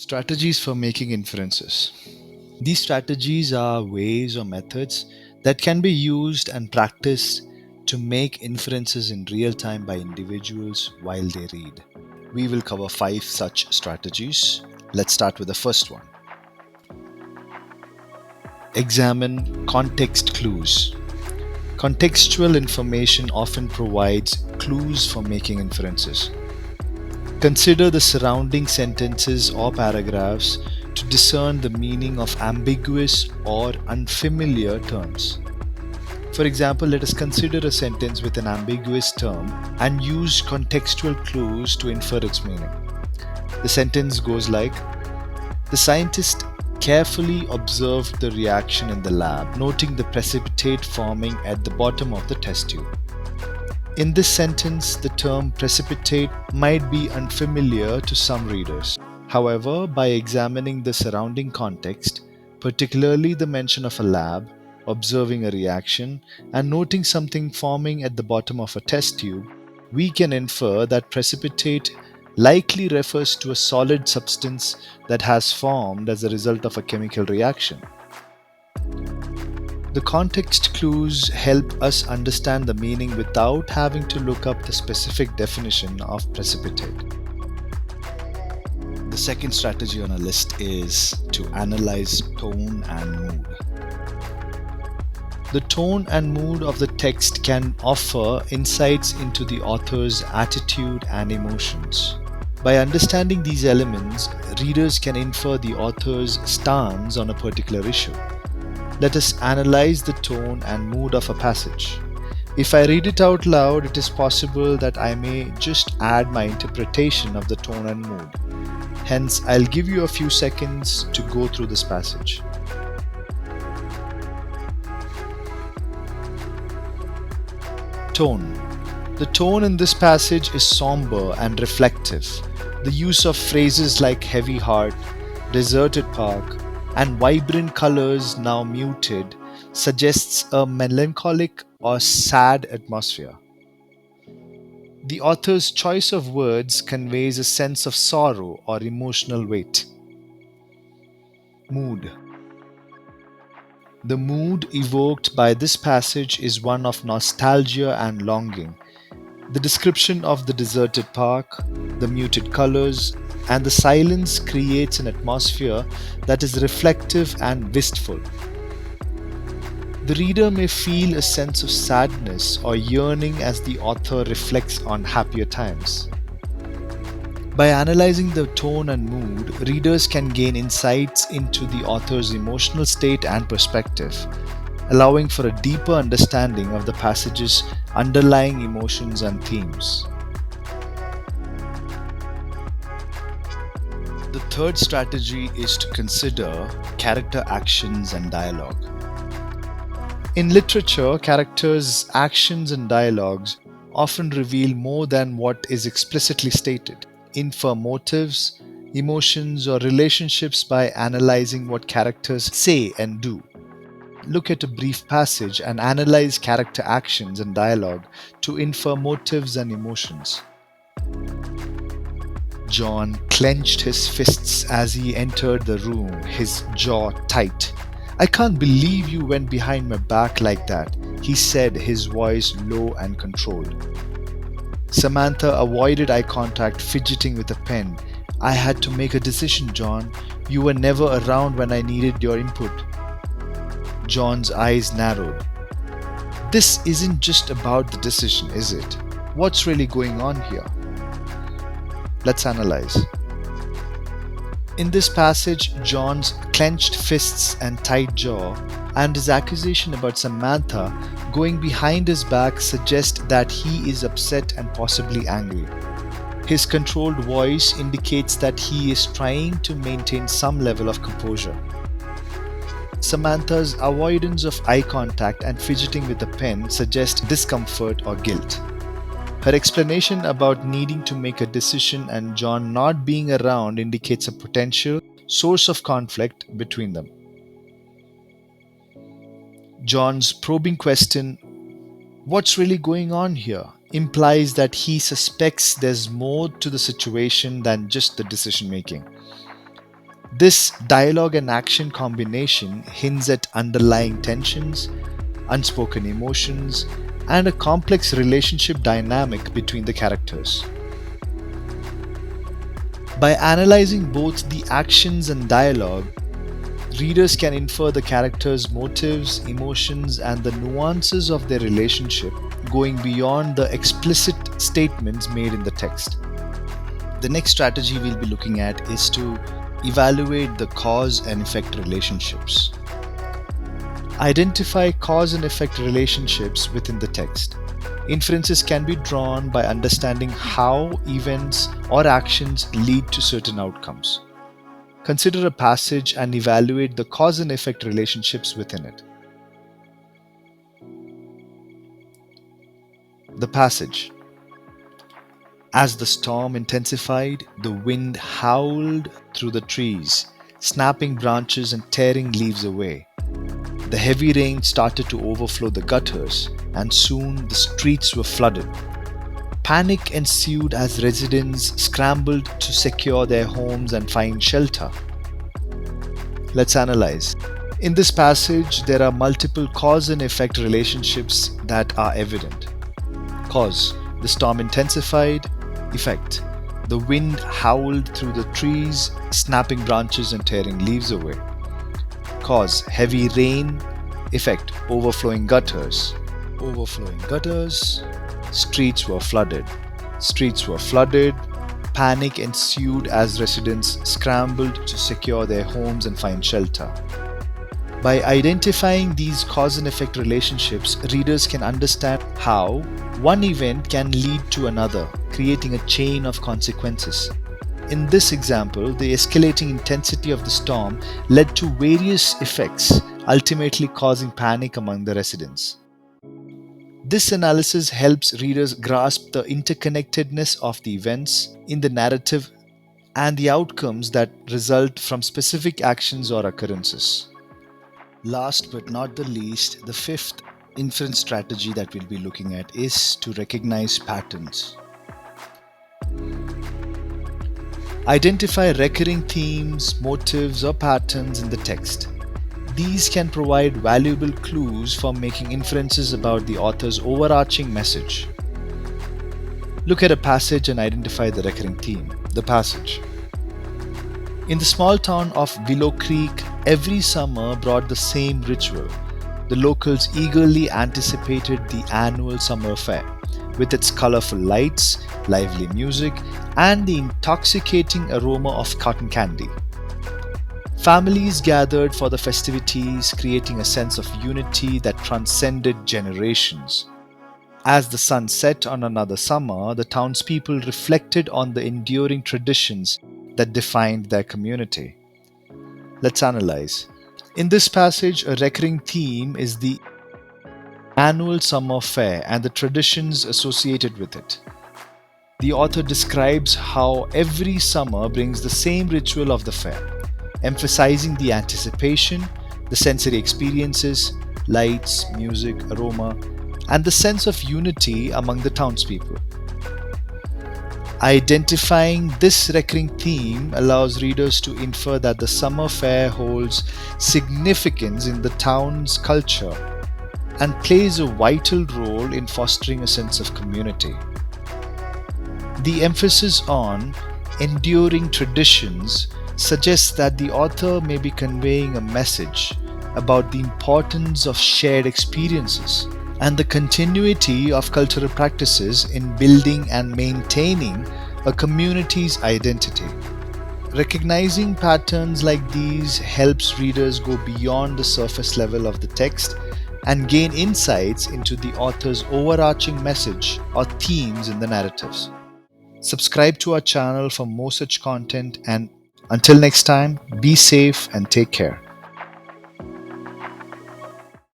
Strategies for making inferences. These strategies are ways or methods that can be used and practiced to make inferences in real time by individuals while they read. We will cover 5 such strategies. Let's start with the first one. Examine context clues. Contextual information often provides clues for making inferences. Consider the surrounding sentences or paragraphs to discern the meaning of ambiguous or unfamiliar terms. For example, let us consider a sentence with an ambiguous term and use contextual clues to infer its meaning. The sentence goes like, "The scientist carefully observed the reaction in the lab, noting the precipitate forming at the bottom of the test tube." In this sentence, the term precipitate might be unfamiliar to some readers. However, by examining the surrounding context, particularly the mention of a lab, observing a reaction, and noting something forming at the bottom of a test tube, we can infer that precipitate likely refers to a solid substance that has formed as a result of a chemical reaction. The context clues help us understand the meaning without having to look up the specific definition of precipitate. The second strategy on our list is to analyze tone and mood. The tone and mood of the text can offer insights into the author's attitude and emotions. By understanding these elements, readers can infer the author's stance on a particular issue. Let us analyze the tone and mood of a passage. If I read it out loud, it is possible that I may just add my interpretation of the tone and mood. Hence, I'll give you a few seconds to go through this passage. Tone. The tone in this passage is somber and reflective. The use of phrases like heavy heart, deserted park, and vibrant colors now muted suggests a melancholic or sad atmosphere. The author's choice of words conveys a sense of sorrow or emotional weight. Mood. The mood evoked by this passage is one of nostalgia and longing. The description of the deserted park, the muted colors, and the silence creates an atmosphere that is reflective and wistful. The reader may feel a sense of sadness or yearning as the author reflects on happier times. By analyzing the tone and mood, readers can gain insights into the author's emotional state and perspective, allowing for a deeper understanding of the passage's underlying emotions and themes. The third strategy is to consider character actions and dialogue. In literature, characters' actions and dialogues often reveal more than what is explicitly stated. Infer motives, emotions, or relationships by analyzing what characters say and do. Look at a brief passage and analyze character actions and dialogue to infer motives and emotions. John clenched his fists as he entered the room, his jaw tight. "I can't believe you went behind my back like that," he said, his voice low and controlled. Samantha avoided eye contact, fidgeting with a pen. "I had to make a decision, John. You were never around when I needed your input." John's eyes narrowed. "This isn't just about the decision, is it? What's really going on here?" Let's analyze. In this passage, John's clenched fists and tight jaw and his accusation about Samantha going behind his back suggest that he is upset and possibly angry. His controlled voice indicates that he is trying to maintain some level of composure. Samantha's avoidance of eye contact and fidgeting with the pen suggest discomfort or guilt. Her explanation about needing to make a decision and John not being around indicates a potential source of conflict between them. John's probing question, "What's really going on here?" implies that he suspects there's more to the situation than just the decision making. This dialogue and action combination hints at underlying tensions, unspoken emotions, and a complex relationship dynamic between the characters. By analyzing both the actions and dialogue, readers can infer the characters' motives, emotions, and the nuances of their relationship, going beyond the explicit statements made in the text. The next strategy we'll be looking at is to evaluate the cause and effect relationships. Identify cause and effect relationships within the text. Inferences can be drawn by understanding how events or actions lead to certain outcomes. Consider a passage and evaluate the cause and effect relationships within it. The passage. As the storm intensified, the wind howled through the trees, snapping branches and tearing leaves away. The heavy rain started to overflow the gutters, and soon the streets were flooded. Panic ensued as residents scrambled to secure their homes and find shelter. Let's analyze. In this passage, there are multiple cause and effect relationships that are evident. Cause: the storm intensified. Effect: the wind howled through the trees, snapping branches and tearing leaves away. Cause: heavy rain. Effect: overflowing gutters. Overflowing gutters. Streets were flooded. Streets were flooded. Panic ensued as residents scrambled to secure their homes and find shelter. By identifying these cause and effect relationships, readers can understand how one event can lead to another, creating a chain of consequences. In this example, the escalating intensity of the storm led to various effects, ultimately causing panic among the residents. This analysis helps readers grasp the interconnectedness of the events in the narrative and the outcomes that result from specific actions or occurrences. Last but not the least, the fifth inference strategy that we'll be looking at is to recognize patterns. Identify recurring themes, motives, or patterns in the text. These can provide valuable clues for making inferences about the author's overarching message. Look at a passage and identify the recurring theme. The passage. In the small town of Willow Creek, every summer brought the same ritual. The locals eagerly anticipated the annual summer fair, with its colorful lights, lively music, and the intoxicating aroma of cotton candy. Families gathered for the festivities, creating a sense of unity that transcended generations. As the sun set on another summer, the townspeople reflected on the enduring traditions that defined their community. Let's analyze. In this passage, a recurring theme is the annual summer fair and the traditions associated with it. The author describes how every summer brings the same ritual of the fair, emphasizing the anticipation, the sensory experiences, lights, music, aroma, and the sense of unity among the townspeople. Identifying this recurring theme allows readers to infer that the summer fair holds significance in the town's culture and plays a vital role in fostering a sense of community. The emphasis on enduring traditions suggests that the author may be conveying a message about the importance of shared experiences and the continuity of cultural practices in building and maintaining a community's identity. Recognizing patterns like these helps readers go beyond the surface level of the text and gain insights into the author's overarching message or themes in the narratives. Subscribe to our channel for more such content, and until next time, be safe and take care.